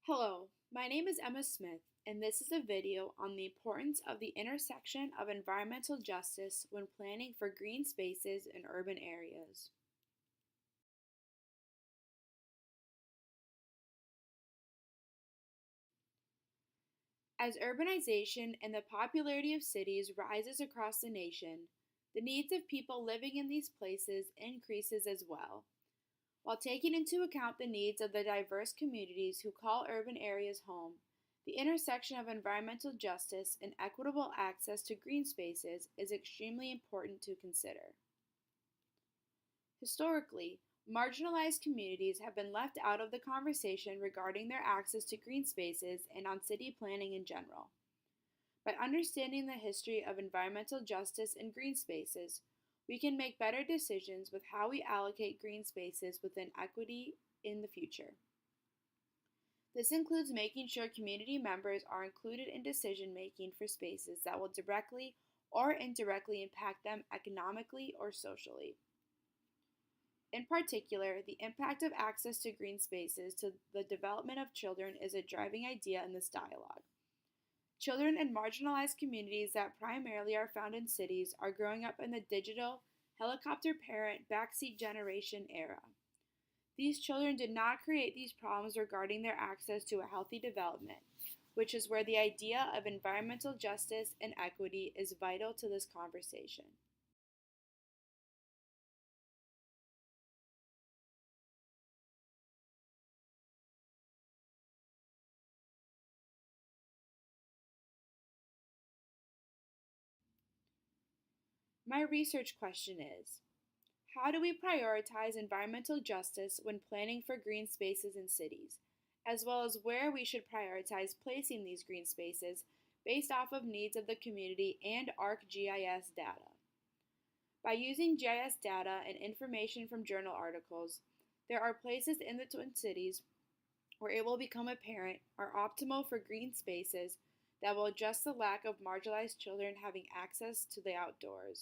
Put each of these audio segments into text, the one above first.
Hello, my name is Emma Smith, and this is a video on the importance of the intersection of environmental justice when planning for green spaces in urban areas. As urbanization and the popularity of cities rises across the nation, the needs of people living in these places increases as well. While taking into account the needs of the diverse communities who call urban areas home, the intersection of environmental justice and equitable access to green spaces is extremely important to consider. Historically, marginalized communities have been left out of the conversation regarding their access to green spaces and on city planning in general. By understanding the history of environmental justice and green spaces, we can make better decisions with how we allocate green spaces within equity in the future. This includes making sure community members are included in decision making for spaces that will directly or indirectly impact them economically or socially. In particular, the impact of access to green spaces to the development of children is a driving idea in this dialogue. Children in marginalized communities that primarily are found in cities are growing up in the digital, helicopter parent, backseat generation era. These children did not create these problems regarding their access to a healthy development, which is where the idea of environmental justice and equity is vital to this conversation. My research question is: how do we prioritize environmental justice when planning for green spaces in cities, as well as where we should prioritize placing these green spaces based off of needs of the community and ArcGIS data? By using GIS data and information from journal articles, there are places in the Twin Cities where it will become apparent are optimal for green spaces that will address the lack of marginalized children having access to the outdoors.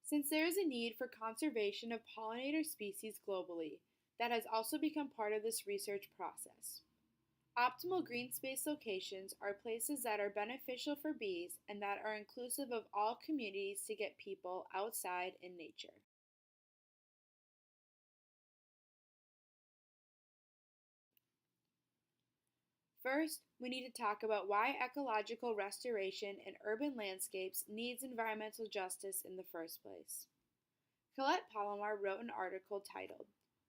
Since there is a need for conservation of pollinator species globally, that has also become part of this research process. Optimal green space locations are places that are beneficial for bees and that are inclusive of all communities to get people outside in nature. First, we need to talk about why ecological restoration in urban landscapes needs environmental justice in the first place. Colette Palomar wrote an article titled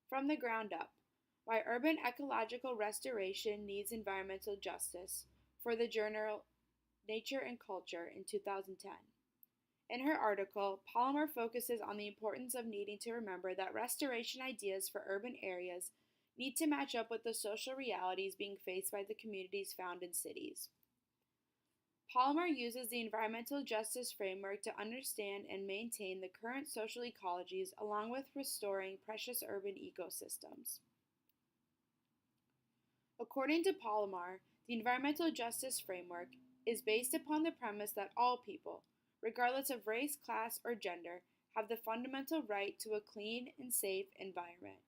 From the Ground Up: Why Urban Ecological Restoration Needs Environmental Justice for the journal Nature and Culture in 2010. In her article, Palomar focuses on the importance of needing to remember that restoration ideas for urban areas need to match up with the social realities being faced by the communities found in cities. Palomar uses the environmental justice framework to understand and maintain the current social ecologies along with restoring precious urban ecosystems. According to Palomar, the environmental justice framework is based upon the premise that all people, regardless of race, class, or gender, have the fundamental right to a clean and safe environment.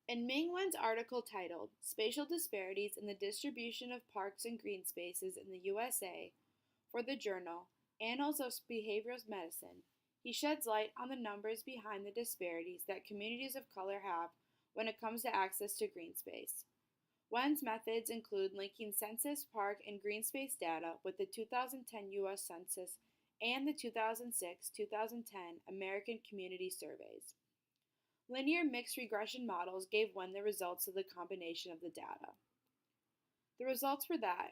In Ming Wen's article titled Spatial Disparities in the Distribution of Parks and Green Spaces in the USA for the journal Annals of Behavioral Medicine, he sheds light on the numbers behind the disparities that communities of color have when it comes to access to green space. Wen's methods include linking census, park, and green space data with the 2010 U.S. Census and the 2006-2010 American Community Surveys. Linear mixed regression models gave Wen the results of the combination of the data. The results were that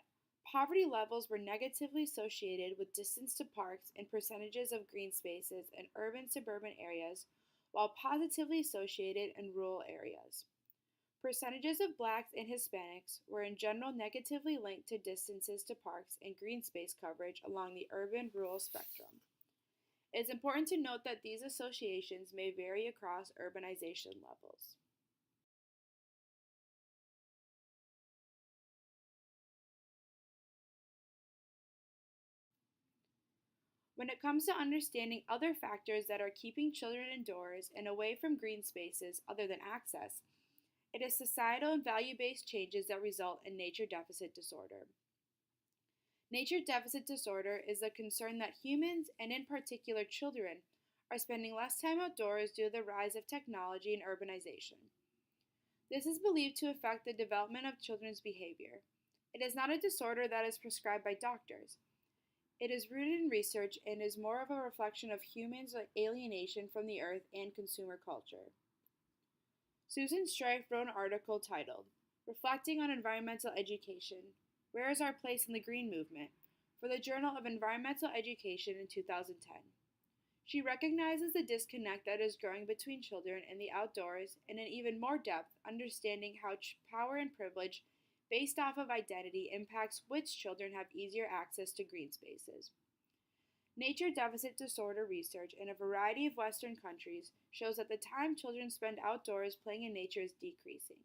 poverty levels were negatively associated with distance to parks and percentages of green spaces in urban suburban areas, while positively associated in rural areas. Percentages of blacks and Hispanics were in general negatively linked to distances to parks and green space coverage along the urban-rural spectrum. It is important to note that these associations may vary across urbanization levels. When it comes to understanding other factors that are keeping children indoors and away from green spaces other than access, it is societal and value based changes that result in nature deficit disorder. Nature deficit disorder is a concern that humans, and in particular children, are spending less time outdoors due to the rise of technology and urbanization. This is believed to affect the development of children's behavior. It is not a disorder that is prescribed by doctors. It is rooted in research and is more of a reflection of humans' alienation from the earth and consumer culture. Susan Strife wrote an article titled, Reflecting on Environmental Education: Where is Our Place in the Green Movement? For the Journal of Environmental Education in 2010. She recognizes the disconnect that is growing between children and the outdoors and in even more depth, understanding how power and privilege based off of identity impacts which children have easier access to green spaces. Nature deficit disorder research in a variety of Western countries shows that the time children spend outdoors playing in nature is decreasing.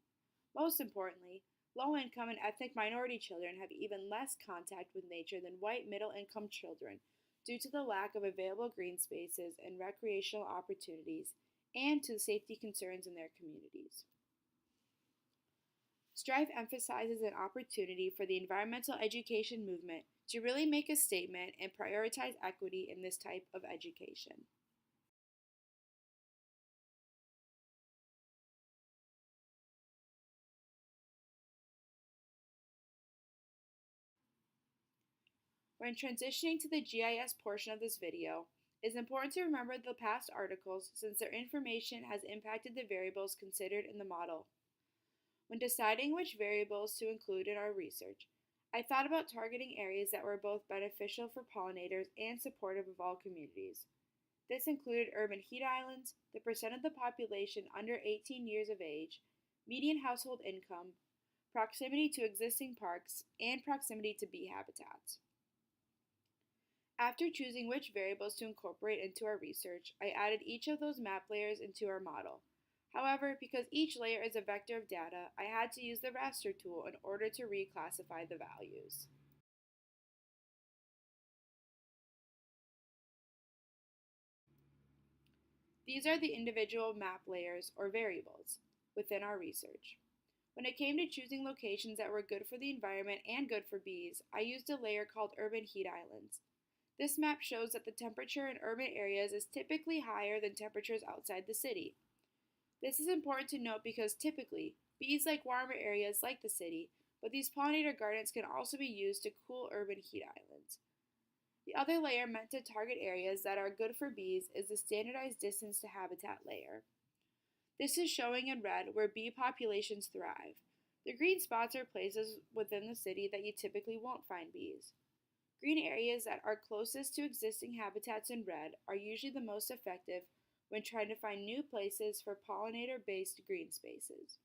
Most importantly, low income and ethnic minority children have even less contact with nature than white middle income children due to the lack of available green spaces and recreational opportunities and to safety concerns in their communities. Strife emphasizes an opportunity for the environmental education movement to really make a statement and prioritize equity in this type of education. When transitioning to the GIS portion of this video, it is important to remember the past articles since their information has impacted the variables considered in the model. When deciding which variables to include in our research, I thought about targeting areas that were both beneficial for pollinators and supportive of all communities. This included urban heat islands, the percent of the population under 18 years of age, median household income, proximity to existing parks, and proximity to bee habitats. After choosing which variables to incorporate into our research, I added each of those map layers into our model. However, because each layer is a vector of data, I had to use the raster tool in order to reclassify the values. These are the individual map layers, or variables, within our research. When it came to choosing locations that were good for the environment and good for bees, I used a layer called urban heat islands. This map shows that the temperature in urban areas is typically higher than temperatures outside the city. This is important to note because typically, bees like warmer areas like the city, but these pollinator gardens can also be used to cool urban heat islands. The other layer meant to target areas that are good for bees is the standardized distance to habitat layer. This is showing in red where bee populations thrive. The green spots are places within the city that you typically won't find bees. Green areas that are closest to existing habitats in red are usually the most effective when trying to find new places for pollinator-based green spaces.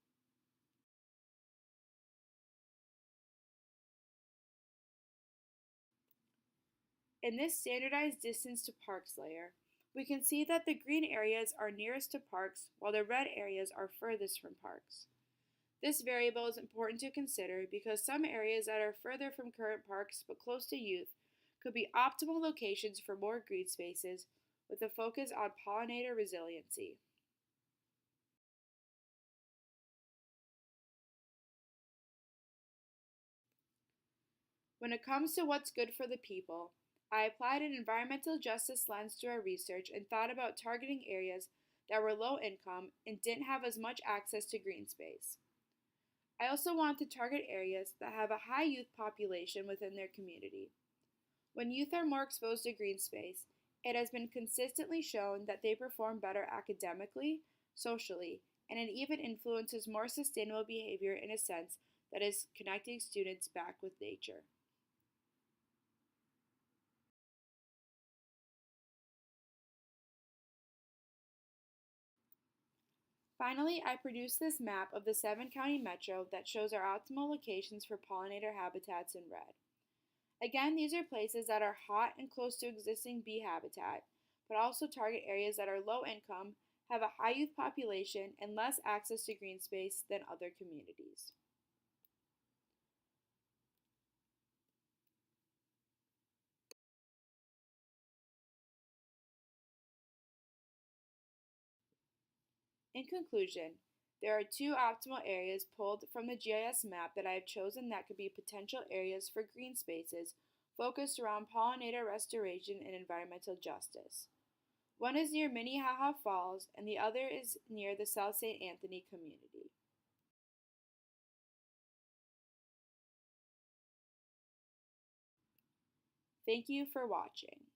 In this standardized distance to parks layer, we can see that the green areas are nearest to parks while the red areas are furthest from parks. This variable is important to consider because some areas that are further from current parks but close to youth could be optimal locations for more green spaces with a focus on pollinator resiliency. When it comes to what's good for the people, I applied an environmental justice lens to our research and thought about targeting areas that were low income and didn't have as much access to green space. I also want to target areas that have a high youth population within their community. When youth are more exposed to green space, it has been consistently shown that they perform better academically, socially, and it even influences more sustainable behavior in a sense that is connecting students back with nature. Finally, I produced this map of the 7-county metro that shows our optimal locations for pollinator habitats in red. Again, these are places that are hot and close to existing bee habitat, but also target areas that are low income, have a high youth population, and less access to green space than other communities. In conclusion, there are two optimal areas pulled from the GIS map that I have chosen that could be potential areas for green spaces focused around pollinator restoration and environmental justice. One is near Minnehaha Falls, and the other is near the South St. Anthony community. Thank you for watching.